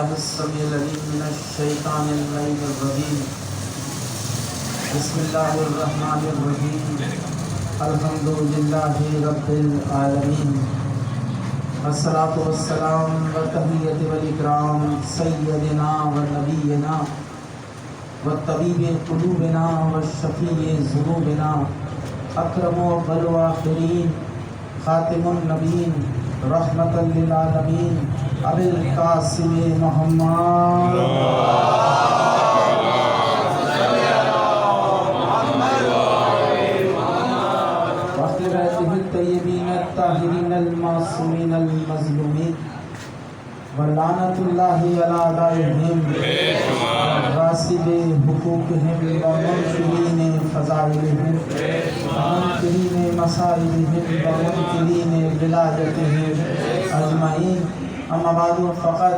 بالله السميع العليم من الشيطان اللعين الرجيم. بسم الله الرحمن الرحيم. الحمد لله رب العالمين. الصلاة والسلام والتحية والإكرام سيدنا ونبينا والطبيب قلوبنا والشفيع ذنوبنا اکرم اول آخرین خاتم النبیین رحمۃ للعالمین ابی القاسم محمد وأهل بیتہ الطیبین الطاہرین المعصومین المظلومین ولعنۃ اللہ علی اعدائہم غاصب حقوقہم ومنکرین فضائلہم ومنکرین مسائلہم ومنکرین ولایتہم اجمعین. اما بعد فقط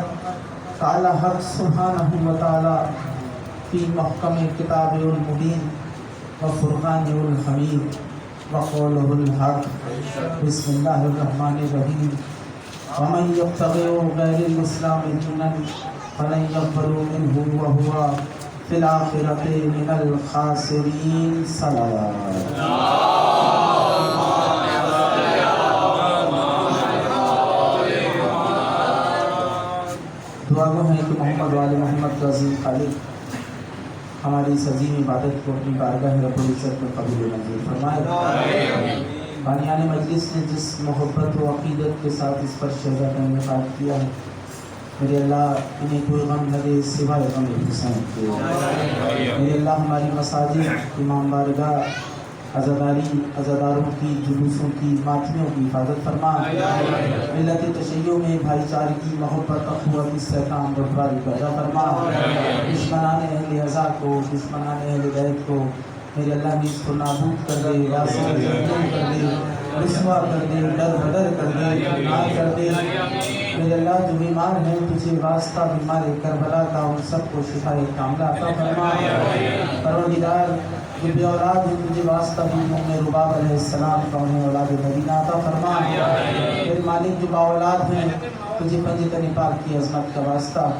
قال حق سبحانہ وتعالی فی محکم کتاب المبین وفرقان الحمید وقولہ الحق. بسم اللہ الرحمن الرحیم. ومن يبتغي غير الإسلام دينا فلن يقبل منه وهو في الآخرة من الخاسرين. صلوات. دعا گو ہے کہ محمد وآل محمد کا عظیم خالق ہماری اس عظیم عبادت کو اپنی بارگاہ رب العزت میں قبول و منظور فرمائے. بانیان مجلس نے جس محبت و عقیدت کے ساتھ اس پر شہزہ کا انعقاد کیا ہے، میرے اللہ انہیں کوئی غم نہ دے سوائے غم حسین کے. میرے اللہ ہماری مساجد، امام بارگاہ، عزاداروں کی، جلوسوں کی، ماتمیوں کی حفاظت فرما. ملت تشیع میں بھائی چارگی، محبت، اخوت، استحکام، بردباری پیدا فرما. دشمنان اہل عزا کو، دشمنان اہل بیت کو میرے اللہ نے اس کو نابود کر دے، واسع جہنم کر دے، رسوا کر دے، ڈر بدر کر دے، نار کر دے. میرے اللہ جو بیمار ہیں تجھے واسطہ بیمار کربلا کا ان سب کو شفا کاملہ عطا فرما. پروردگار جو بے اولاد ہیں تجھے واسطہ بھی میں رباب علیہ السلام کا انہیں اولاد مدینہ عطا فرما. میرے مالک جو با اولاد ہیں تجھے پنجتن پاک کی عظمت کا واسطہ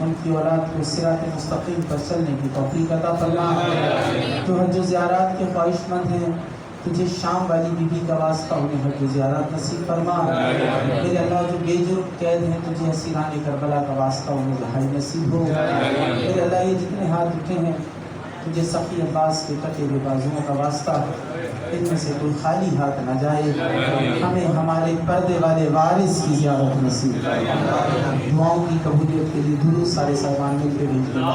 ان کی اولاد کو صراط مستقیم پر چلنے کی توفیق عطا فرما. جو حج و زیارات کے خواہش مند ہیں تجھے شام والی بی بی کا واسطہ انہیں حج و زیارات نصیب فرما. میرے اللہ جو بے جرم قید ہیں تجھے اسیران کربلا کا واسطہ انہیں رہائی نصیب ہو. میرے اللہ یہ جتنے ہاتھ اٹھے ہیں تجھے سخی عباس کے کٹے ہوئے بازوؤں کا واسطہ ان میں سے کوئی خالی ہاتھ نہ جائے. ہمیں ہمارے پردے والے وارث کی زیارت نصیب فرما. دعاؤں کی قبولیت کے لیے درود سارے صاحبان مل کے بھیجتے ہیں.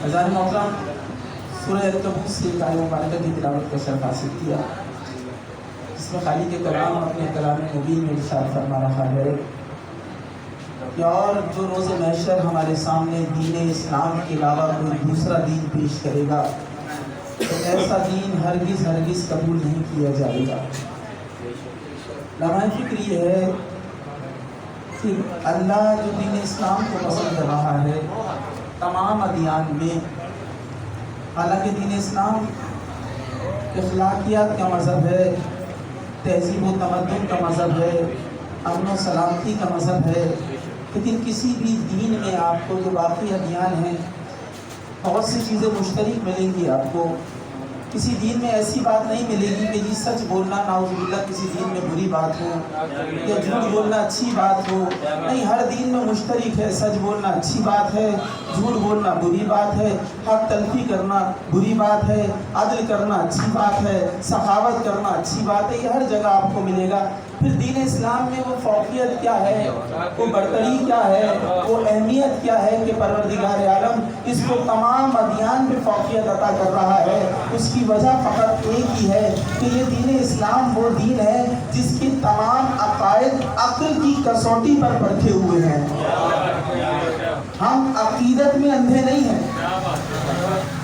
عزیزان محترم، سورہ العنکبوت سے ایک آیہ مبارکہ کی تلاوت کا شرف حاصل کیا جس میں خالق کلام اپنے کلام مبین میں ارشاد فرما رہا ہے کہ اور جو روز محشر ہمارے سامنے دین اسلام کے علاوہ کوئی دوسرا دین پیش کرے گا تو ایسا دین ہرگز ہرگز قبول نہیں کیا جائے گا. لمحہ فکر یہ ہے کہ اللہ جو دین اسلام کو پسند کر رہا ہے تمام ادیان میں، حالانکہ دین اسلام اخلاقیات کا مذہب ہے، تہذیب و تمدن کا مذہب ہے، امن و سلامتی کا مذہب ہے، لیکن کسی بھی دین میں آپ کو جو باقی ادیان ہیں بہت سی چیزیں مشترک ملیں گی. آپ کو کسی دین میں ایسی بات نہیں ملے گی کہ جی سچ بولنا نعوذ باللہ کسی دین میں بری بات ہو یا جھوٹ بولنا اچھی بات ہو. نہیں، ہر دین میں مشترک ہے. سچ بولنا اچھی بات ہے، جھوٹ بولنا بری بات ہے، حق تلفی کرنا بری بات ہے، عدل کرنا اچھی بات ہے، سخاوت کرنا اچھی بات ہے. یہ ہر جگہ آپ کو ملے گا. پھر دین اسلام میں وہ فوقیت کیا ہے، وہ برتری کیا ہے، وہ اہمیت کیا ہے کہ پروردگار عالم اس کو تمام ادیان میں فوقیت عطا کر رہا ہے. اس کی وجہ فقط ایک ہی ہے کہ یہ دین اسلام وہ دین ہے جس کے تمام عقائد عقل کی کسوٹی پر پرکھے ہوئے ہیں. ہم عقیدت میں اندھے نہیں ہیں.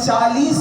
40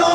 9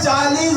40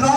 9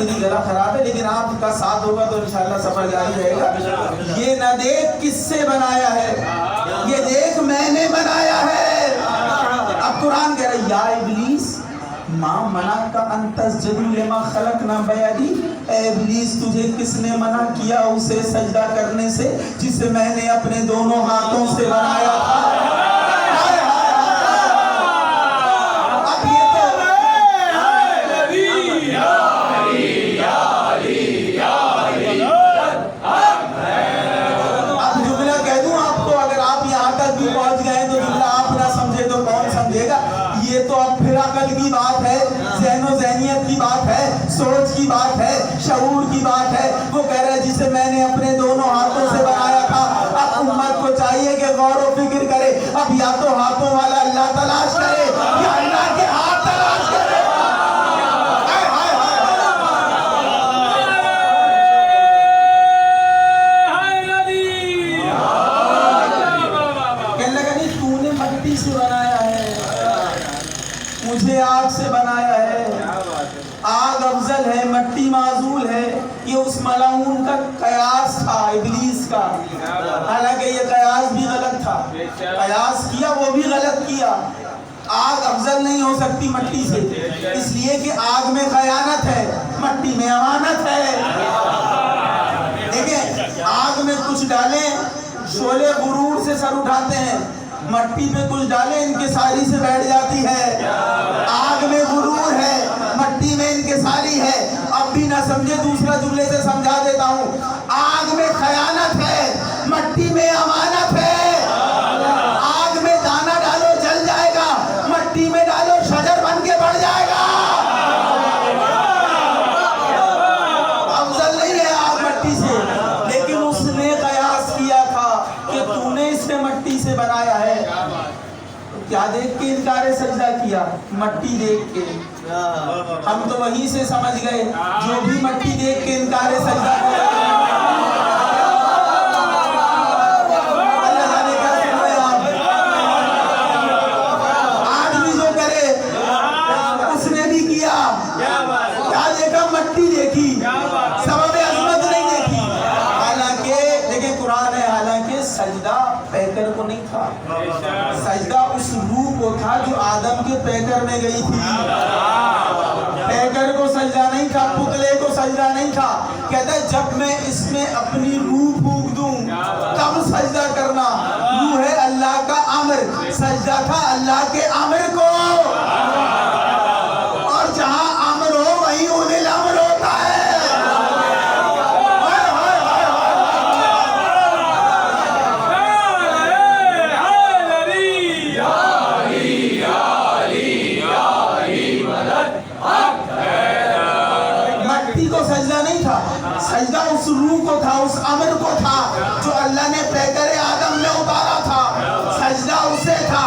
میری گلا خراب ہے لیکن آپ کا ساتھ ہوگا تو انشاءاللہ سفر جاری رہے گا. یہ نہ دیکھ کس سے بنایا ہے, یہ دیکھ میں نے بنایا ہے. اب قرآن کہہ رہا ہے یا ابلیس ما منع کا ان تسجد لما خلقنا بیدی, اے ابلیس تجھے کس نے منع کیا اسے سجدہ کرنے سے جسے میں نے اپنے دونوں ہاتھوں سے بنایا تھا. عقل کی بات ہے, ذہن و ذہنیت کی بات ہے, سوچ کی بات ہے, شعور کی بات ہے. وہ کہہ رہے جسے میں نے اپنے دونوں ہاتھوں سے بنایا تھا. اب امت کو چاہیے کہ غور و فکر کرے. اب یا تو ہاتھوں والا اللہ تلاش کرے یا اللہ کے ہاتھ تلاش کرے. کہنے لگا نہیں تو نے مٹی سے بنایا ہے, مجھے آگ سے بنایا ہے. آگ افضل ہے, مٹی معزول ہے. یہ اس ملعون کا قیاس تھا ابلیس کا, حالانکہ یہ قیاس بھی غلط تھا. قیاس کیا وہ بھی غلط کیا. آگ افضل نہیں ہو سکتی مٹی سے, اس لیے کہ آگ میں خیانت ہے, مٹی میں امانت ہے. دیکھیں آگ میں کچھ ڈالیں شعلے غرور سے سر اٹھاتے ہیں, مٹی پہ کچھ ڈالیں انکساری سے بیٹھ جاتی ہے. آگ میں غرور ہے, مٹی میں انکساری ہے. اب بھی نہ سمجھے دوسرا جملے سے سمجھا دیتا ہوں. آگ میں خیانت ہے, مٹی میں امانت ہے. آگ میں دانا ڈالو جل جائے گا, مٹی میں ڈالو شجر بن کے بڑھ جائے گا. افضل نہیں ہے آگ مٹی سے, لیکن اس نے قیاس کیا تھا کہ تو نے اسے مٹی سے بنایا ہے. کیا دیکھ کے انکار سجدہ کیا؟ مٹی دیکھ کے. ہم تو وہیں سے سمجھ گئے جو بھی مٹی دیکھ کے انکار سجدہ کیا. اللہ جانے کیا سنوے آپ, آج بھی جو کرے اس نے بھی کیا. کیا دیکھا؟ مٹی دیکھی, سبب عظمت نہیں دیکھی. حالانکہ دیکھیں قرآن ہے, حالانکہ سجدہ پیکر کو نہیں تھا, سجدہ اس روح کو تھا جو آدم کے پیکر میں گئی تھی. پیکر کو سجدہ نہیں تھا, پتلے کو سجدہ نہیں تھا. کہتا ہے جب میں اس میں اپنی روح پھونک دوں تب سجدہ کرنا. روح ہے اللہ کا امر, سجدہ تھا اللہ کے امر کو. اور جہاں امر ہو وہیں اولل الامر ہوتا ہے. سجدہ اس روح کو تھا, اس امر کو تھا جو اللہ نے پیکر آدم میں اتارا تھا. سجدہ اسے تھا.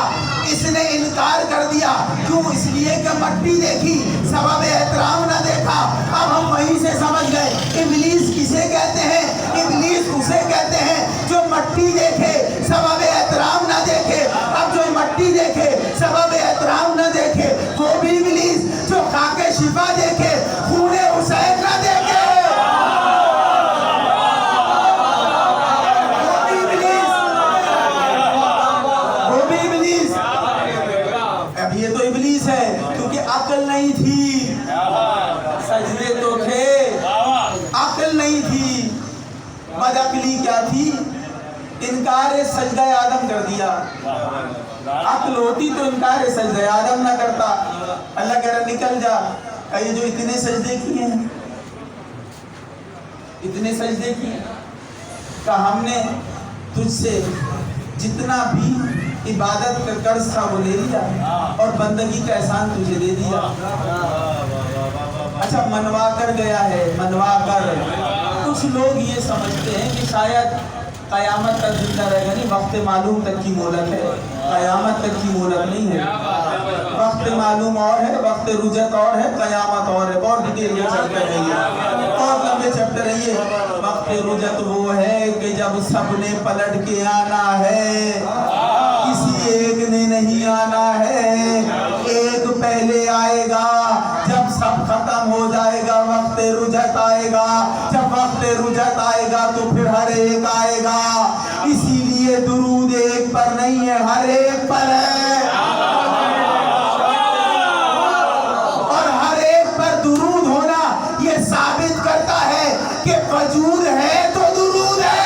اس نے انکار کر دیا. کیوں؟ اس لیے کہ مٹی دیکھی, سبب احترام نہ دیکھا. اب ہم وہیں سے سمجھ گئے ابلیس کسے کہتے ہیں. ابلیس اسے کہتے ہیں جو مٹی دیکھے سبب احترام نہ دیکھے. اب جو مٹی دیکھے سبب احترام نہ دیکھے وہ بھی ابلیس. جو خاک شفا دیکھے خون حسین نہ دیکھے عقل نہیں تھی. سجدے تو تھے, عقل نہیں تھی. بد عقلی کیا تھی؟ انکار سجدہ آدم کر دیا. عقل ہوتی تو انکار سجدہ آدم نہ کرتا. اللہ کہہ رہا نکل جا. یہ جو اتنے سجدے کیے ہیں, اتنے سجدے کیے, کہ ہم نے تجھ سے جتنا بھی عبادت کا قرض تھا وہ لے لیا اور بندگی کا احسان تجھے دے دیا. اچھا منوا کر گیا ہے, منوا کر. کچھ لوگ یہ سمجھتے ہیں کہ شاید قیامت تک زندہ رہے گا. نہیں, وقت معلوم تک کی مہلت ہے, قیامت تک کی مہلت نہیں ہے. وقت معلوم اور ہے, وقت رجت اور ہے, قیامت اور ہے. بہت ڈیٹیل یہ چیپٹر ہے, یہ بہت لمبے چیپٹر ہے یہ. وقت رجت وہ ہے کہ جب سب نے پلٹ کے آنا ہے, کسی ایک نے نہیں آنا ہے. ایک پہلے آئے گا, جب سب ختم ہو جائے گا وقت رجت آئے گا. جب وقت رجت آئے گا تو پھر ہر ایک آئے گا. اسی لیے درود ایک پر نہیں ہے، ہر ایک پر ہے، اور ہر ایک پر درود ہونا یہ ثابت کرتا ہے کہ وجود ہے تو درود ہے.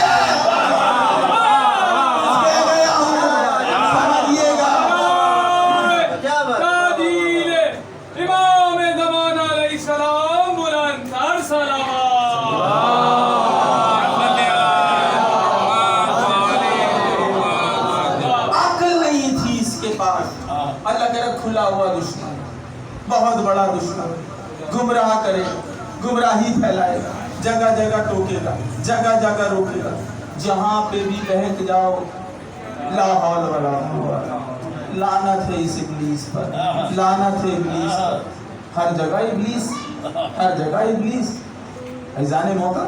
اللہ کہہ رہا کھلا ہوا دشمن، بہت بڑا دشمن، گمراہ کرے، گمراہی پھیلائے گا، جگہ جگہ ٹوکے گا، جگہ جگہ روکے گا. جہاں پہ بھی بہک جاؤ لا حول ولا قوت، لعنت ہے اس ابلیس پر، لعنت ہے ابلیس پر. ہر جگہ ابلیس، ہر جگہ ابلیس. ایزان موقع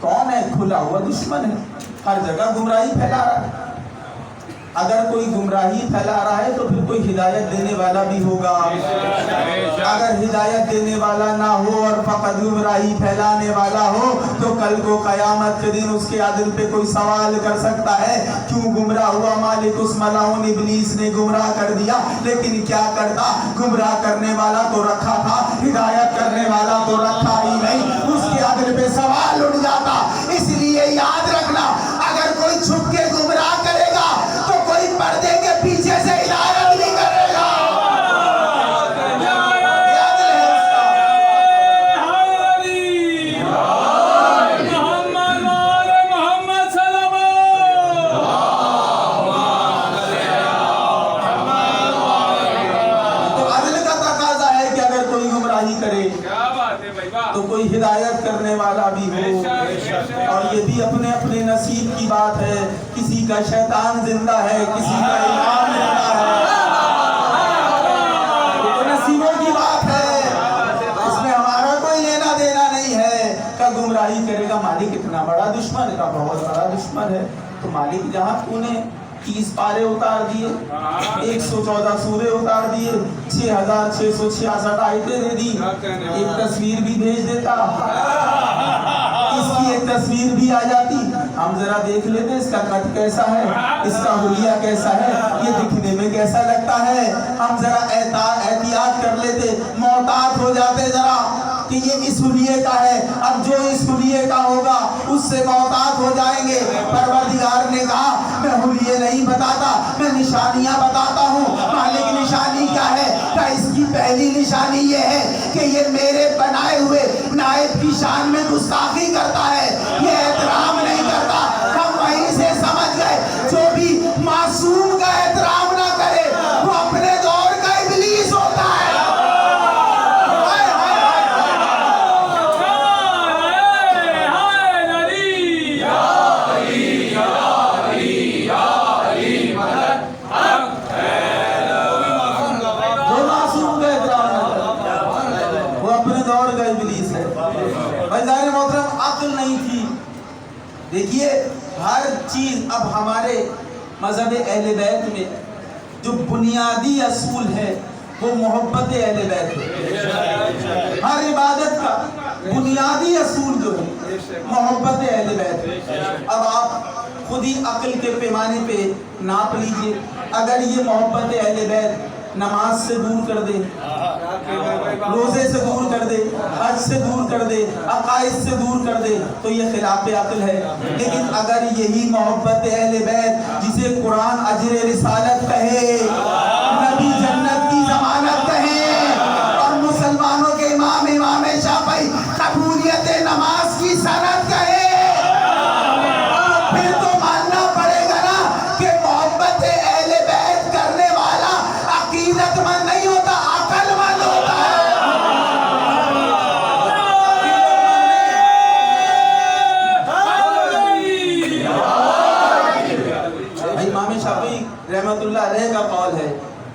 کون ہے؟ کھلا ہوا دشمن ہے، ہر جگہ گمراہی پھیلا رہا ہے. اگر کوئی گمراہی پھیلا رہا ہے تو پھر کوئی ہدایت دینے والا بھی ہوگا. اگر ہدایت دینے والا نہ ہو اور فقط گمراہی پھیلانے والا ہو تو کل کو قیامت کے دن اس کے عدل پہ کوئی سوال کر سکتا ہے کیوں گمراہ ہوا مالک؟ اس ملعون ابلیس نے گمراہ کر دیا، لیکن کیا کرتا؟ گمراہ کرنے والا تو رکھا تھا، ہدایت کرنے والا تو رکھا ہی نہیں. اس کے عدل پہ سوال اٹھ جاتا. اس لیے یاد رکھنا، اگر کوئی چھپ کے گمراہ کرے گا تو کوئی پردے کے پیچھے سے ہدایت نہیں کرے گا. تو کوئی ہدایت کرنے والا بھی ہو. اور یہ بھی اپنے اپنے نصیب کی بات ہے، کسی کا شیطان زندہ ہے، کسی کا امام زندہ ہے، تو نصیبوں کی بات ہے. اس میں ہمارا کوئی لینا دینا نہیں ہے. کہ گمراہی کرے گا مالک اتنا بڑا دشمن کا، بہت بڑا دشمن ہے. تو مالک جہاں انہیں 30 پارے اتار دیے، 114 سورے اتار دیے، 6666 آیتیں دے دی، ایک تصویر بھی بھیج دیتا، اس کی ایک تصویر بھی آ جاتی، ہم ذرا دیکھ لیتے اس کا قد کیسا ہے، اس کا حلیہ کیسا ہے، یہ دکھنے میں کیسا لگتا ہے. ہم ذرا احتیاط کر لیتے، محتاط ہو جاتے ذرا کہ یہ اس حلیے کا ہے. اب جو اس حلیے کا ہوگا اس سے محتاط ہو جائیں گے. پروردگار نے کہا میں حلیے نہیں بتاتا، میں نشانیاں بتاتا ہوں. مالک نشانی کیا ہے؟ کہ اس کی پہلی نشانی یہ ہے کہ یہ میرے بنائے ہوئے نائب کی شان میں گستاخی کرتا ہے، یہ احترام نہیں کرتا. ہم وہیں سے سمجھ گئے جو بھی معصوم کا احترام نہ کرے وہ اپنے دور کا ابلیس ہوتا ہے. دیکھیے ہر چیز اب ہمارے مذہب اہل بیت میں جو بنیادی اصول ہے وہ محبت اہل بیت ہے. ہر عبادت کا بنیادی اصول جو ہے محبت اہل بیت ہے. اب آپ خود ہی عقل کے پیمانے پہ ناپ لیجئے، اگر یہ محبت اہل بیت نماز سے دور کر دے، روزے سے دور کر دے، حج سے دور کر دے، عقائد سے دور کر دے تو یہ خلاف عقل ہے. لیکن اگر یہی محبت اہل بیت جسے قرآن اجر رسالت کہے، نبی جنت کی ضمانت کہے، اور مسلمانوں کے امام شافعی قبولیت نماز کی سند کہے، پھر تو ماننا پڑے گا نا کہ محبت اہل بیت کرنے والا عقیدت مند نہیں ہوتا، عقل مند ہوتا ہے. امام شافعی رحمت اللہ علیہ کا قول ہے،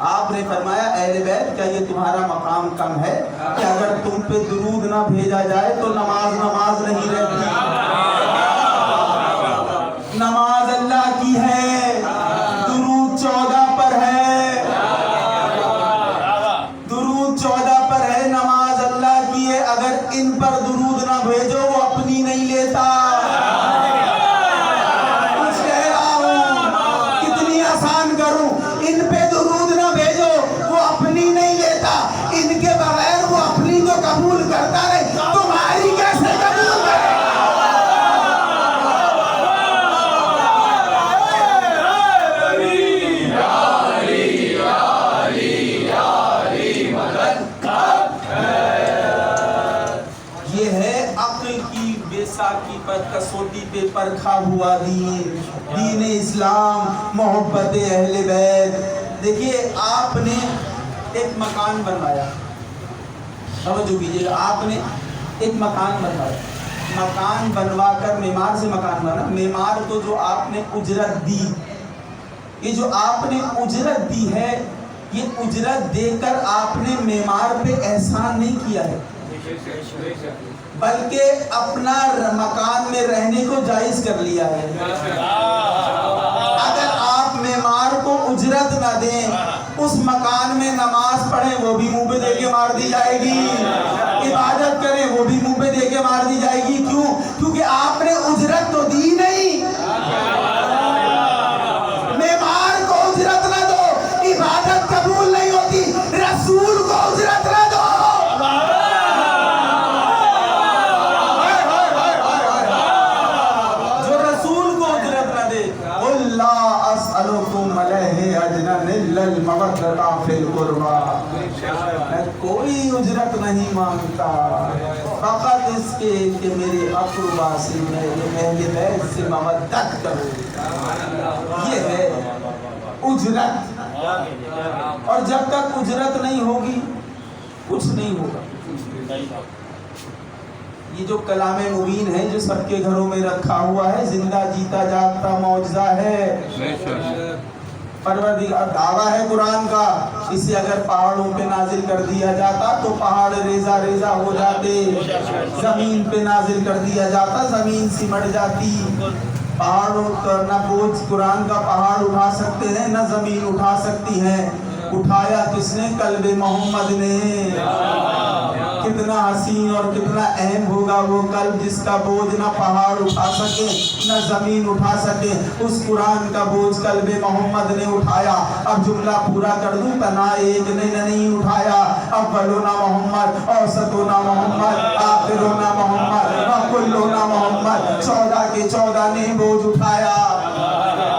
آپ نے فرمایا اہل بیت کیا یہ تمہارا مقام کم ہے کہ اگر تم پہ درود نہ بھیجا جائے تو نماز نہیں رہتی. نماز اللہ کی ہے، درود 14 پر ہے، درود 14 پر ہے، نماز اللہ کی ہے. اگر ان پر درود نہ بھیجو وہ اپنی نہیں لیتا. کچھ کہہ رہا ہوں کتنی آسان کروں. ان پہ درود نہ بھیجو وہ اپنی نہیں لیتا. ان کے بغیر وہ اپنی تو قبول کرتا نہیں, تمہاری کیسے قبول کرے؟ یہ ہے عقل کی بیساکھی پر کسوٹی پہ پرکھا ہوا دین, دین اسلام, محبت اہل بیت. دیکھیے آپ نے ایک مکان بنوایا, توجہ کیجیے گا, آپ نے ایک مکان بنوایا. مکان بنوا کر معمار سے مکان بنا, معمار کو جو آپ نے اجرت دی, یہ جو آپ نے اجرت دی ہے, یہ اجرت دے کر آپ نے معمار پہ احسان نہیں کیا ہے, بلکہ اپنا مکان میں رہنے کو جائز کر لیا ہے. اگر آپ معمار کو اجرت نہ دیں, اس مکان میں نماز پڑھیں وہ بھی منہ پہ دے کے مار دی جائے گی, عبادت کریں وہ بھی منہ پہ دے کے مار دی جائے گی. کیوں؟ کیونکہ آپ نے اجرت تو دی نہیں. معمار کو اجرت نہ دو, عبادت قبول نہیں ہوتی. رسول کو اجرت نہ دو. جو رسول کو اجرت نہ دے, قُلْ لَا أَسْأَلُكُمْ عَلَيْهِ أَجْرًا إِلَّا الْمَوَدَّةَ فِي الْقُرْبَى. میں کوئی اجرت نہیں مانگتا, فقط اس کے کہ میرے اقربا سے, میرے اہل بیت سے مودت کرو. یہ ہے اجرت. اور جب تک اجرت نہیں ہوگی کچھ نہیں ہوگا. یہ جو کلام مبین ہے جو سب کے گھروں میں رکھا ہوا ہے, زندہ جیتا جاگتا معجزہ ہے. پروردگار دعویٰ ہے قرآن کا, اسے اگر پہاڑوں پہ نازل کر دیا جاتا تو پہاڑ ریزہ ریزہ ہو جاتے, زمین پہ نازل کر دیا جاتا زمین سمٹ جاتی. پہاڑوں کا نہ بوجھ قرآن کا پہاڑ اٹھا سکتے ہیں نہ زمین اٹھا سکتی ہے. اٹھایا کس نے؟ قلب محمد نے. کتنا حسین اور کتنا اہم ہوگا وہ قلب جس کا بوجھ نہ پہاڑ اٹھا سکے نہ زمین اٹھا سکے. اس قرآن کا بوجھ قلب محمد نے اٹھایا. اب جملہ پورا کر دوں, تنا ایک نے نہیں اٹھایا. اولنا محمد, اوسطنا محمد, آخرنا محمد, وکلنا محمد. 14 کے 14 نے بوجھ اٹھایا.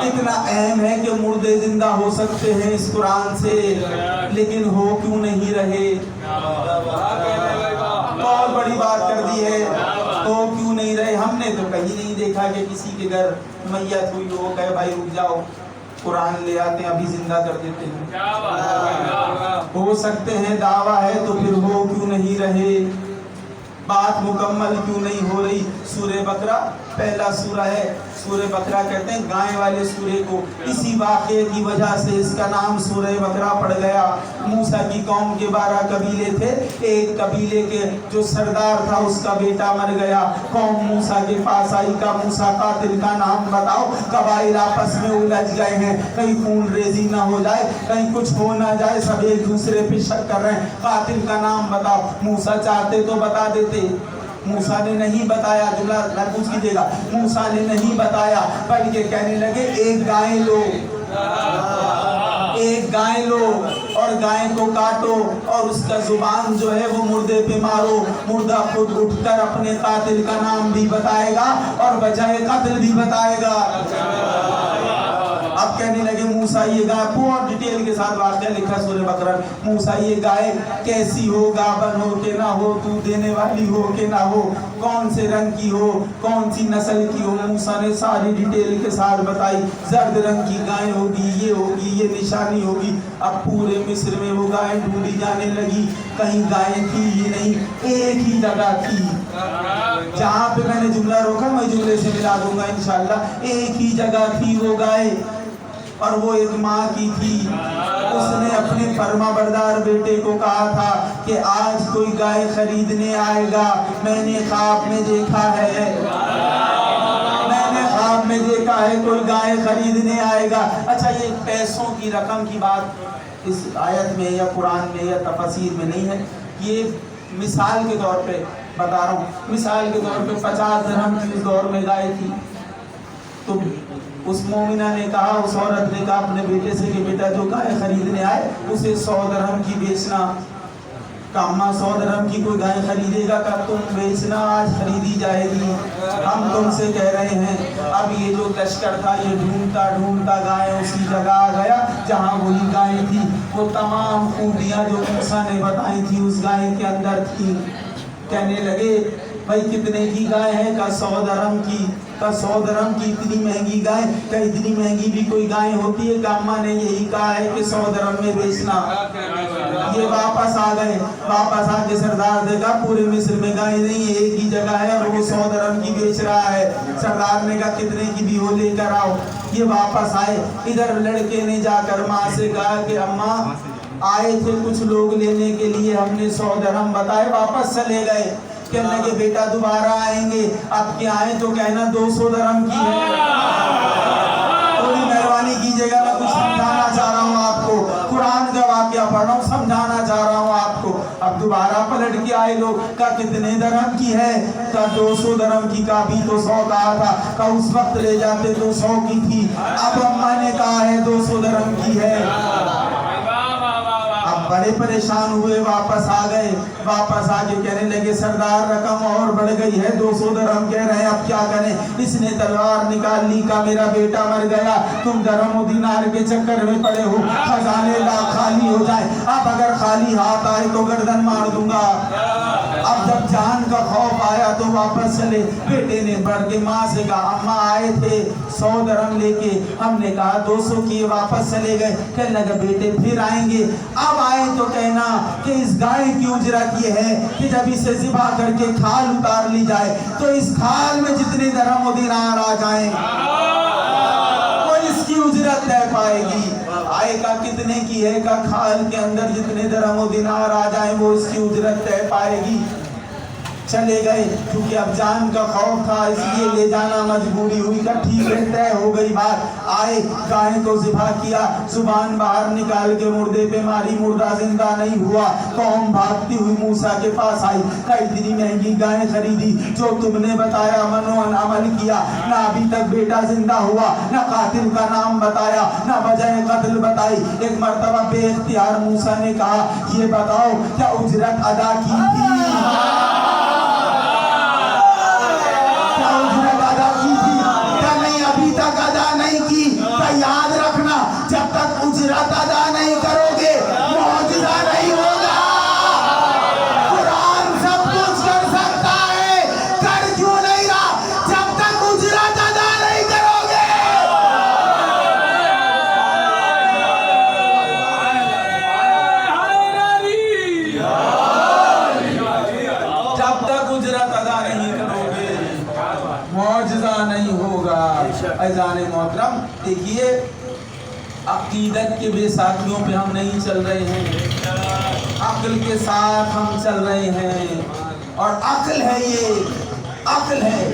اتنا اہم ہے کہ مردے زندہ ہو سکتے ہیں اس قرآن سے, لیکن ہو کیوں نہیں رہے؟ بہت بڑی بات کر دی ہے. ہو کیوں نہیں رہے؟ ہم نے تو کہیں نہیں دیکھا کہ کسی کے گھر میت ہوئی ہو کہے بھائی رک جاؤ قرآن لے آتے ہیں ابھی زندہ کر دیتے ہیں. ہو سکتے ہیں, دعویٰ ہے تو پھر ہو کیوں نہیں رہے؟ بات مکمل کیوں نہیں ہو رہی؟ سورہ بقرہ پہلا سورہ ہے. سورہ بقرہ کہتے ہیں گائے والے سورے کو. اسی واقعے کی وجہ سے اس کا نام سورہ بقرہ پڑ گیا. موسیٰ کی قوم کے 12 قبیلے تھے. ایک قبیلے کے جو سردار تھا اس کا بیٹا مر گیا. قوم موسیٰ کے پاس آئی, کا موسیٰ قاتل کا نام بتاؤ. قبائل آپس میں الجھ گئے ہیں, کہیں خون ریزی نہ ہو جائے, کہیں کچھ ہو نہ جائے, سب ایک دوسرے پہ شک کر رہے ہیں. قاتل کا نام بتاؤ. موسیٰ چاہتے تو بتا دیتے, موسیٰ نے نہیں بتایا. جملہ محفوظ کیجیے گا, موسیٰ نے نہیں بتایا بلکہ کہنے لگے ایک گائے لو, ایک گائے لو اور گائے کو کاٹو اور اس کا زبان جو ہے وہ مردے پہ مارو. مردہ خود اٹھ کر اپنے قاتل کا نام بھی بتائے گا اور بجائے قتل بھی بتائے گا. اب کہنے لگے موسیٰ یہ گائے, بہت ڈیٹیل کے ساتھ واقعہ لکھا سورہ بقرہ. موسیٰ یہ گائے کیسی ہو, گابن ہو کہ نہ ہو, دودھ دینے والی ہو کہ نہ ہو, کون سے رنگ کی ہو, کون سی نسل کی ہو. موسیٰ نے ساری ڈیٹیل کے ساتھ بتائی. زرد رنگ کی گائے ہوگی, یہ ہوگی, یہ نشانی ہوگی. اب پورے مصر میں وہ گائے ڈھونڈی جانے لگی, کہیں گائے تھی ہی نہیں. ایک ہی جگہ تھی جہاں پہ میں نے جملہ روکا, میں جملے سے ملا دوں گا انشاءاللہ. ایک ہی جگہ تھی وہ گائے اور وہ ایک ماں کی تھی. اس نے اپنے فرما بردار بیٹے کو کہا تھا کہ آج کوئی گائے خریدنے آئے گا, میں نے خواب میں دیکھا ہے, میں نے خواب میں دیکھا ہے کوئی گائے خریدنے آئے گا. اچھا یہ پیسوں کی رقم کی بات اس آیت میں یا قرآن میں یا تفسیر میں نہیں ہے, یہ مثال کے طور پہ بتا رہا ہوں، مثال کے طور پہ 50 درہم کی اس دور میں گائے تھی، تو اس مومنہ نے کہا، اس عورت نے کہا اپنے بیٹے سے کہ بیٹا جو گائے خریدنے آئے اسے 100 درہم کی بیچنا. کہ اماں 100 درہم کی کوئی گائے خریدے گا؟ کہ تم بیچنا، آج خریدی جائے گی. ہم تم سے کہہ رہے ہیں اب یہ جو لشکر تھا یہ ڈھونڈتا ڈھونڈتا گائے اسی جگہ آ گیا جہاں وہی گائے تھی. وہ تمام خوبیاں جو موسیٰ نے بتائی تھی اس گائے کے اندر تھی. کہنے لگے بھائی کتنے کی گائے ہے؟ کہ 100 درہم کی. کہ 100 درہم کی اتنی مہنگی گائے؟ کہ اتنی مہنگی بھی کوئی گائے ہوتی ہے؟ کہ اماں نے یہی کہا ہے کہ 100 درہم میں بیچنا. یہ واپس آ گئے، واپس آ کے سردار دیکھا پورے مصر میں گائے نہیں ہے، ایک ہی جگہ ہے اور وہ 100 درہم کی بیچ رہا ہے. سردار نے کہا کتنے کی بھی ہو لے کر آؤ. یہ واپس آئے، ادھر لڑکے نے جا کر ماں سے کہا کہ اماں آئے تھے کچھ لوگ لینے کے لیے، ہم نے 100 درہم بتائے، واپس چلے گئے. کہنے لگے بیٹا دوبارہ آئیں گے، اب کے آئیں تو کہنا 200 درہم کی ہے. تھوڑی مہربانی کیجیے گا، میں کچھ سمجھانا چاہ رہا ہوں آپ کو، قرآن کا واقعہ پڑھ رہا ہوں، سمجھانا چاہ رہا ہوں آپ کو. اب دوبارہ پلٹ کے آئے لوگ، کہا کتنے درہم کی ہے؟ کہا 200 درہم کی. کا بھی تو 100 کہا تھا. کہا اس وقت لے جاتے تو 100 کی تھی، اب اماں نے کہا ہے 200 درہم کی ہے. بڑے پریشان ہوئے، واپس آ گئے. واپس آ کے کہنے لگے سردار رقم اور بڑھ گئی ہے، 200 درہم کہہ رہے ہیں، اب کیا کریں؟ اس نے تلوار نکال لی. کا میرا بیٹا مر گیا، تم درہم و دینار کے چکر میں پڑے ہو، خزانے لاکھ خالی ہو جائے، اب اگر خالی ہاتھ آئے تو گردن مار دوں گا. اب جب جان کا خوف آیا تو واپس چلے. بیٹے نے بڑھ کے ماں سے کہا اماں آئے تھے 100 درہم لے کے، ہم نے کہا 200 کی، واپس چلے گئے. کہنے لگا بیٹے پھر آئیں گے، اب آئے تو کہنا کہ اس گائے کی اجرت یہ ہے کہ جب اسے ذبح کر کے کھال اتار لی جائے تو اس کھال میں جتنے درہم و دینار آ جائیں وہ اس کی اجرت طے پائے گی. آئے کا کتنے کی ہے؟ کا کھال کے اندر جتنے درہم و دینار آ جائیں وہ اس کی اجرت طے پائے گی. چلے گئے، کیونکہ اب جان کا خوف تھا اس لیے لے جانا مجبوری ہوئی. کا ٹھیک ہے، طے ہو گئی بات. آئے گائے کو ذبح کیا، زبان باہر نکال کے مردے پہ ماری، مردہ زندہ نہیں ہوا. قوم بھاگتی ہوئی موسیٰ کے پاس آئی، کہ اتنی مہنگی گائے خریدی، جو تم نے بتایا منوان عمل کیا، نہ ابھی تک بیٹا زندہ ہوا، نہ قاتل کا نام بتایا، نہ وجہ قتل بتائی. ایک مرتبہ بے اختیار موسیٰ نے کہا یہ بتاؤ کیا اجرت ادا کی تھی؟ یاد رکھنا جب تک اجرت ادا نہیں کرو گے معجزہ نہیں ہوگا. قرآن سب کچھ کر سکتا ہے، کر کیوں نہیں رہا؟ جب تک اجرت ادا نہیں کرو گے. جب تک اجرت ادا نہیں کرو گے معجزہ نہیں ہوگا. عزیزان محترم دیکھیے، عقیدت کے بے ساتھیوں پہ ہم نہیں چل رہے ہیں، عقل کے ساتھ ہم چل رہے ہیں. اور عقل ہے، یہ عقل ہے.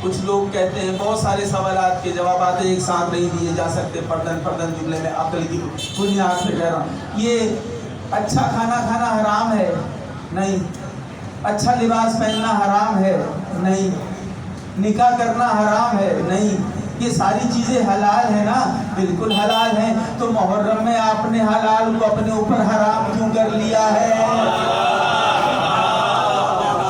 کچھ لوگ کہتے ہیں بہت سارے سوالات کے جوابات ایک ساتھ نہیں دیے جا سکتے، پردن جملے میں عقل کی بنیاد پہ کہہ رہا ہوں. یہ اچھا کھانا کھانا حرام ہے؟ نہیں. اچھا لباس پہننا حرام ہے؟ نہیں. نکاح کرنا حرام ہے؟ نہیں. یہ ساری چیزیں حلال ہیں نا؟ بالکل حلال ہیں. تو محرم میں آپ نے حلال کو اپنے اوپر حرام کیوں کر لیا ہے؟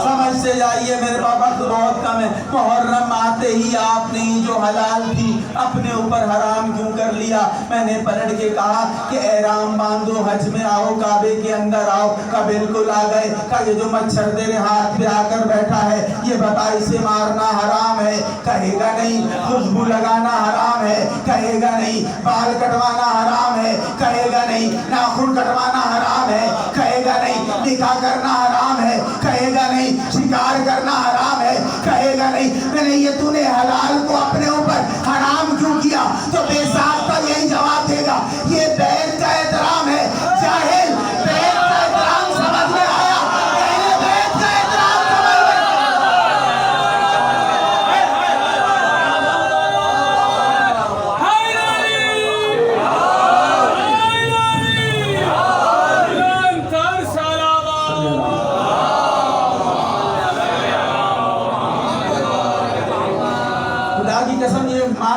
سمجھتے جائیے، میرے پاپا تو بہت کم ہے. محرم آتے ہی آپ نے جو حلال تھی اپنے اوپر حرام کیوں کر لیا؟ میں نے پلٹ کے کہا کہ احرام باندھو، حج میں آؤ، کعبے کے اندر آؤ. کا بالکل آ گئے. کا یہ جو مچھر تیرے ہاتھ پہ آ کر بیٹھا ہے یہ بتا اسے مارنا حرام ہے؟ کہے گا نہیں. خوشبو لگانا حرام ہے؟ کہے گا نہیں. بال کٹوانا حرام ہے؟ کہے گا نہیں. ناخن کٹوانا حرام ہے؟ کہے گا نہیں. نکاح کرنا حرام ہے؟ کہے گا نہیں. شکار کرنا حرام ہے؟ کہے گا نہیں. میں نے یہ تو نے حلال کو اپنے اوپر حرام کیوں کیا؟ تو بے ساختہ یہی جواب دے گا یہ بیت کا احترام ہے. جاہل، بیت کا احترام سمجھ میں آیا؟ پہلے بیت کا احترام سمجھ میں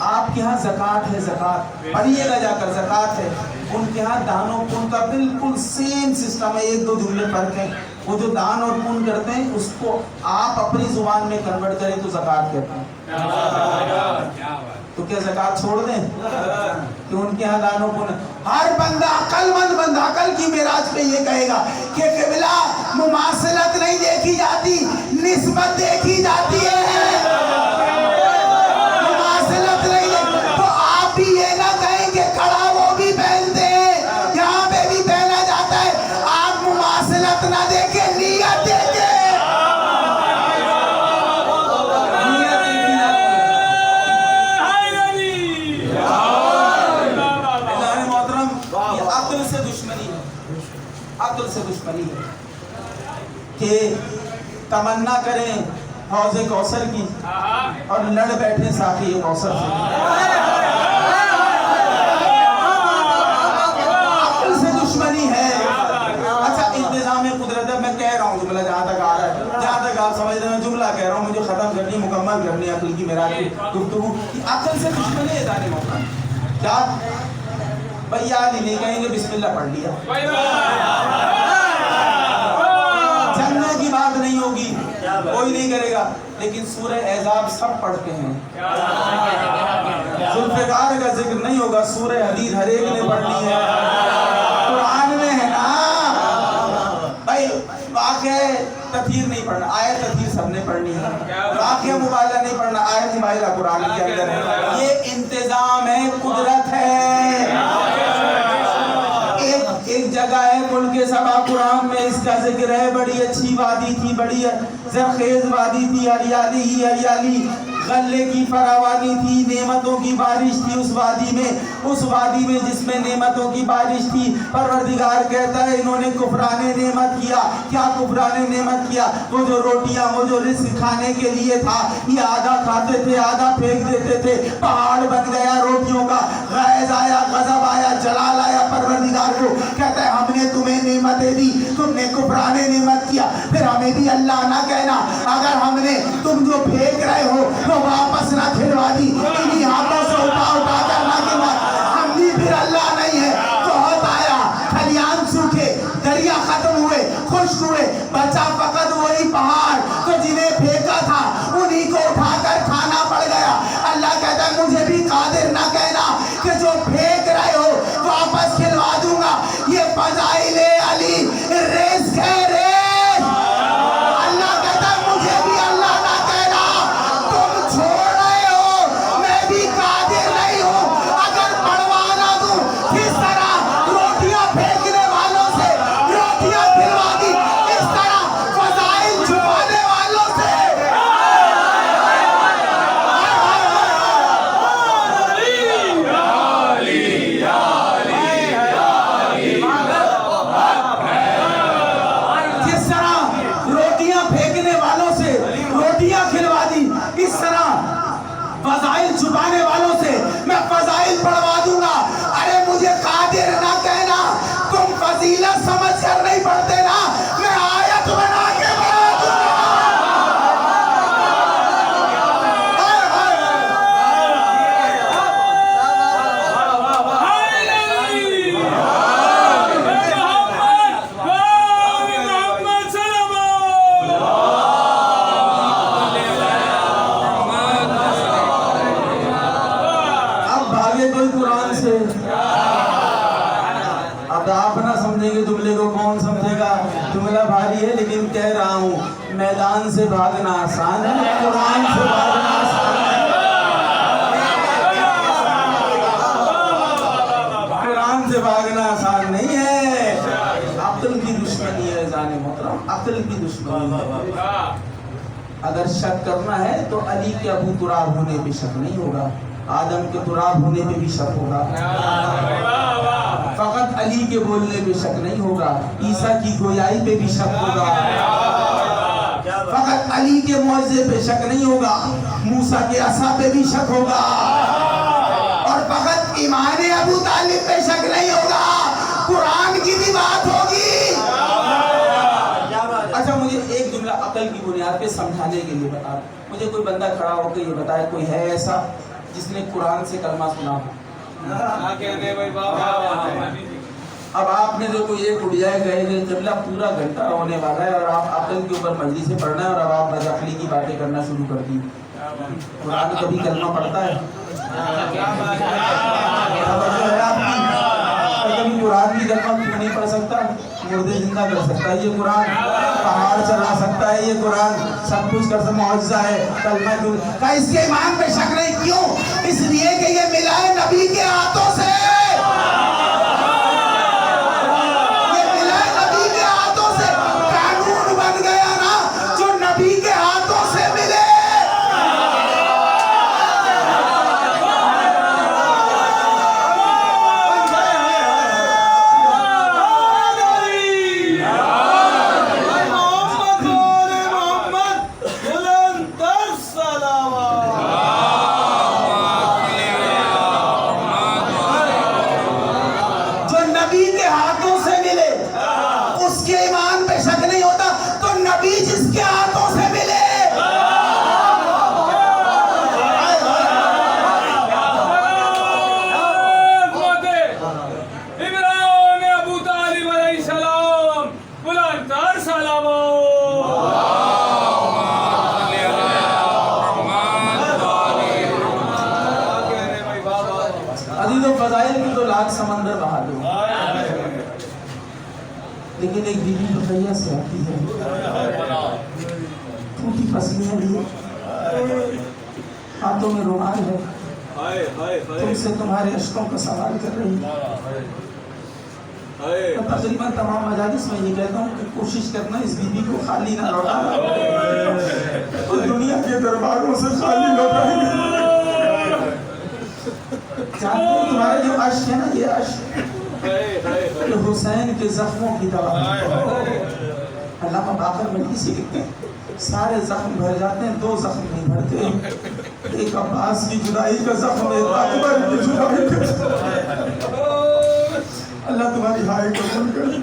آپ کے ہاں زکوٰۃ ہے، زکوٰۃ پڑھیے گا جا کر، زکوٰۃ ہے. ان کے ہاں دان و پن کا بالکل سیم سسٹم ہے، ایک دو جملے فرق ہیں. وہ جو دان اور پن کرتے ہیں اس کو آپ اپنی زبان میں کنورٹ کریں تو زکوٰۃ کہتے ہیں. تو کیا زکوٰۃ چھوڑ دیں کہ ان کے ہاں دان و پن؟ ہر بندہ عقل مند بندہ عقل کی معراج پہ یہ کہے گا کہ قبلہ مماثلت نہیں دیکھی جاتی، نسبت دیکھی جاتی ہے. مماثلت نہیں دیکھی تو آپ بھی یہ نہ کہیں کہ کڑا وہ بھی پہنتے ہیں، یہاں پہ بھی پہنا جاتا ہے. آپ مماثلت نہ دیکھیں، نیت دیکھیں. عقل سے دشمنی ہے، عقل سے دشمنی ہے کہ تمنا کریں حوض کوثر کی اور لڑ بیٹھے ساقی کوثر سے. عقل سے دشمنی ہے. اچھا انتظام قدرت ہے، میں کہہ رہا ہوں جملہ جہاں تک آ رہا ہے، جہاں تک آپ سمجھ رہے ہیں جملہ کہہ رہا ہوں، مجھے ختم کرنی مکمل کرنی عقل کی معراج کی گفتگو. عقل سے دشمنی ہے دانے محترم. کیا بھیا علی نہیں کہیں گے بسم اللہ پڑھ لیا، جننے کی بات نہیں ہوگی، کوئی نہیں کرے گا. لیکن سورہ احزاب سب پڑھتے ہیں، ذوالفقار کا ذکر نہیں ہوگا. سورہ حدید ہر ایک نے پڑھنی ہے، قرآن میں ہے نا بھائی. واقعہ تطہیر نہیں پڑھنا، آیت تطہیر سب نے پڑھنی ہے. واقعہ مبالغہ نہیں پڑھنا، آیت مبالغہ قرآن کے اندر ہے. یہ انتظام ہے، قدرت ہے. ایک جگہ ہے ملک سبا قرآن میں اس کا ذکر ہے. بڑی اچھی وادی تھی، بڑی زرخیز وادی تھی، ہریالی ہی ہریالی، غلے کی فراوانی تھی، نعمتوں کی بارش تھی اس وادی میں. اس وادی میں جس میں نعمتوں کی بارش تھی، پروردگار کہتا ہے انہوں نے کفران نعمت کیا. کیا کفران نعمت کیا؟ وہ جو روٹیاں، وہ جو رزق کھانے کے لیے تھا، یہ آدھا کھاتے تھے آدھا پھینک دیتے تھے. پہاڑ بن گیا روٹیوں کا، غیظ آیا، غضب آیا، جلال آیا پروردگار کو. کہتا ہے ہم نے تمہیں نعمتیں دی، تم نے کفران نعمت کیا. پھر ہمیں بھی اللہ نہ کہنا اگر ہم نے تم جو پھینک رہے ہو وہ واپس نہ کھلوا دی، انہی ہاتھوں سے اٹھا کر نہ کھلوا. ہم بھی پھر اللہ نہیں ہے. بہت آیا، کھلیان سوکھے، دریا ختم ہوئے، خشک ہوئے، بچا فقط وہی پہاڑ تو جنہیں پھینکا تھا انہی کو اٹھا کر کھانا پڑ گیا. اللہ کہتا ہے مجھے بھی قادر نہ کہنا کہ جو پھینک رہے ہو واپس کھلوا دوں گا. یہ فضائل علی رزق ہے، رزق. اللہ کہتا ہے مجھے بھی اللہ نہ کہنا. تم چھوڑ رہے ہو، میں بھی قادر نہیں ہوں اگر بڑھوا نہ دوں. کس طرح روٹیاں پھینکنے والوں سے روٹیاں کھلوا دی، اس طرح فضائل چھپانے والوں سے. جس طرح روٹیاں پھینکنے والوں سے روٹیاں کھلوا دی، اس طرح فضائل چھپانے والوں سے میں فضائل پڑھوا دوں گا. ارے مجھے قادر نہ کہنا، تم فضیلت سمجھ کر نہیں پڑھتے نا، میں آیت بنا کے بڑھا دوں گا. کوئی قرآن سے اب آپ نہ سمجھیں گے جملے کو، کون سمجھے گا؟ جملہ بھاری ہے لیکن کہہ رہا ہوں میدان سے بھاگنا آسان ہے، قرآن سے بھاگنا آسان ہے. قرآن سے بھاگنا آسان نہیں ہے. عقل کی دشمنی ہے جانے محترم، عقل کی دشمنی ہے. اگر شک کرنا ہے تو علی کے ابو تراب ہونے پہ شک نہیں ہوگا، آدم کے تراب ہونے پہ بھی شک ہوگا. فقط علی کے بولنے پہ شک نہیں ہوگا، عیسیٰ کی گویائی پہ بھی شک ہوگا. فقط علی کے معجزے پہ شک نہیں ہوگا، موسیٰ کے عصا پہ بھی شک ہوگا. اور فقط ایمان ابو طالب پہ شک نہیں ہوگا، قرآن کی بھی بات ہوگی. اچھا مجھے ایک جملہ عقل کی بنیاد پہ سمجھانے کے لیے بتا. مجھے کوئی بندہ کھڑا ہو کے یہ بتائے کوئی ہے ایسا جس نے قرآن سے کلمہ سنا ہو. اب آپ نے جو کوئی ایک اڑیا گئے کہ قبلہ پورا گھنٹہ ہونے والا ہے اور آپ عقل کے اوپر مجلس سے پڑھنا ہے اور اب آپ بدعقلی کی باتیں کرنا شروع کر دی. قرآن کبھی کلمہ پڑھتا ہے؟ کبھی قرآن کی کلمہ کیوں نہیں پڑھ سکتا؟ مردے زندہ کر سکتا ہے یہ قرآن, پہاڑ چلا سکتا ہے یہ قرآن, سب کچھ کر سکتا, معجزہ ہے کلمہ. کیوں کہ اس کے ایمان پہ شک نہیں؟ کیوں؟ اس لیے کہ یہ ملا ہے نبی کے ہاتھوں سے. سمندر بہا دو, لیکن ایک بیوی رقیہ سے آتی ہے, ٹوٹی پسلیاں لیے, ہاتھوں میں رومال ہے, تم سے تمہارے اشکوں کا سوال کر رہی ہے. تقریباً تمام مجالس میں یہ کہتا ہوں کہ کوشش کرنا اس بیوی کو خالی نہ لوٹانا, اور دنیا کے درباروں سے خالی لوٹائیں گے. تمہارے جو عشق ہے نا, یہ عشق حسین کے زخموں کی دوا. علامہ باقر مجلسی لکھتے ہیں سارے زخم بھر جاتے ہیں, دو زخم نہیں بھرتے, ایک عباس کی جدائی کا زخم, ایک اکبر کی جدائی کا زخم. اللہ تمہاری ہائے قبول کرے.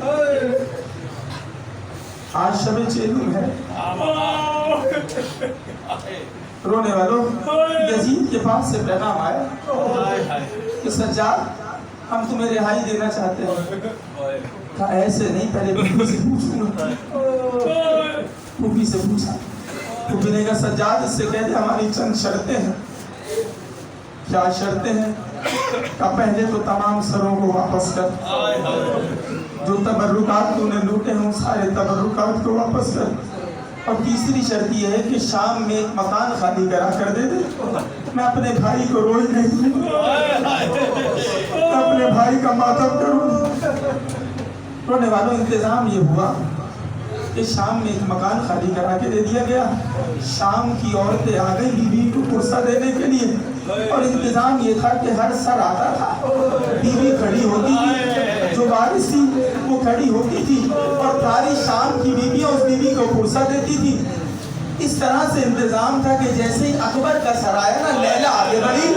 آج شب چیلم ہے, رونے والوں, یزید کے پاس سے پیغام آیا کہ سجاد ہم تمہیں رہائی دینا چاہتے ہیں. کہا ایسے نہیں, پہلے پھوپھی سے پوچھوں گا. پھوپھی سے پوچھا, پھوپھی نے کہا سجاد اس سے کہہ دے ہماری چند شرطیں ہیں. کیا شرطیں ہیں؟ کہا پہلے تو تمام سروں کو واپس کر, جو تبرکات تو نے لوٹے ہوں سارے تبرکات کو واپس کر, اور تیسری شرط یہ ہے کہ شام میں ایک مکان خالی کرا کر دے دے. میں اپنے بھائی کو روئی نہیں, میں اپنے بھائی کا ماتم کروں. رونے والوں, انتظام یہ ہوا کہ شام میں ایک مکان خالی کرا کے دے دیا گیا. شام کی عورتیں آ گئی بیوی کو پرسہ دینے کے لیے, اور انتظام یہ تھا کہ ہر سر آتا تھا, بیوی کھڑی ہوتی تھی, جو وارث تھی وہ کھڑی ہوتی تھی, اور ساری شام کی بیویاں اس بیوی کو پرسہ دیتی تھی. اس طرح سے انتظام تھا کہ جیسے ہی اکبر کا سر آیا نا, لیلا آگے بڑھی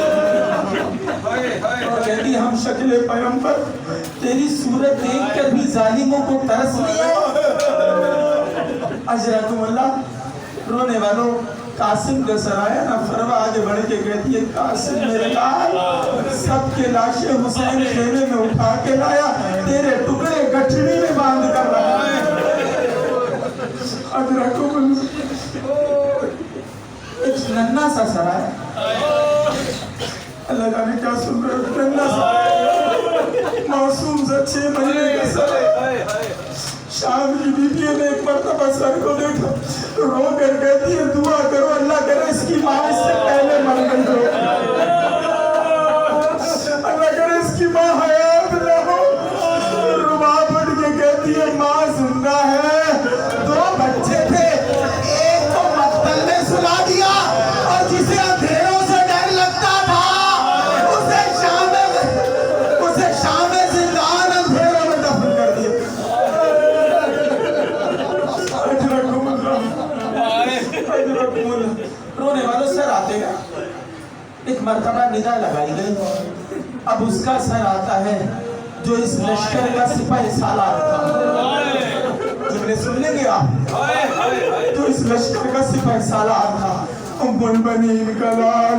اور کہتی ہم شکل پیغمبر تیری صورت دیکھ کر بھی ظالموں کو ترس نہیں آیا. اجرکم اللہ. رونے والوں, قاسم کا سر آیا نا, فروا آگے بڑھ کے کہتی ہے قاسم میرے لال, سب کے لاشیں حسین خیمے میں اٹھا کے لایا, تیرے ٹکڑے گٹھڑی میں باندھ کر رہا ہے. اجرکم اللہ. ایک ننھا سا سر آیا, اللہ جانے کیا سن رہے ہو, ننھا سا معصوم سا 6 مہینے کا سر. شام کی بیویوں نے ایک مرتبہ سر کو دیکھا, رو کر کہتی ہے دعا کرو اللہ کرے اس کی ماں اس سے پہلے مر گئی ہو, اللہ کرے اس کی ماں حیات نہ ہو. ربا پڑھ کے کہتی ہے ماں زندہ ہے, 2 بچے تھے, ایک کو مقتل میں سلا دیا, اور جسے اندھیروں سے ڈر لگتا تھا اسے شام زندان اندھیروں میں دفن کر دیا. رونے والوں سر آتے گا. ایک مرتبہ ندا لگائی گئی, اب اس کا سر آتا ہے جو اس لشکر کا سپاہی سالار تھا. جملے سن لیں گے آپ, جو اس لشکر کا سپاہی سالار تھا. ام البنین کا لال,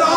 9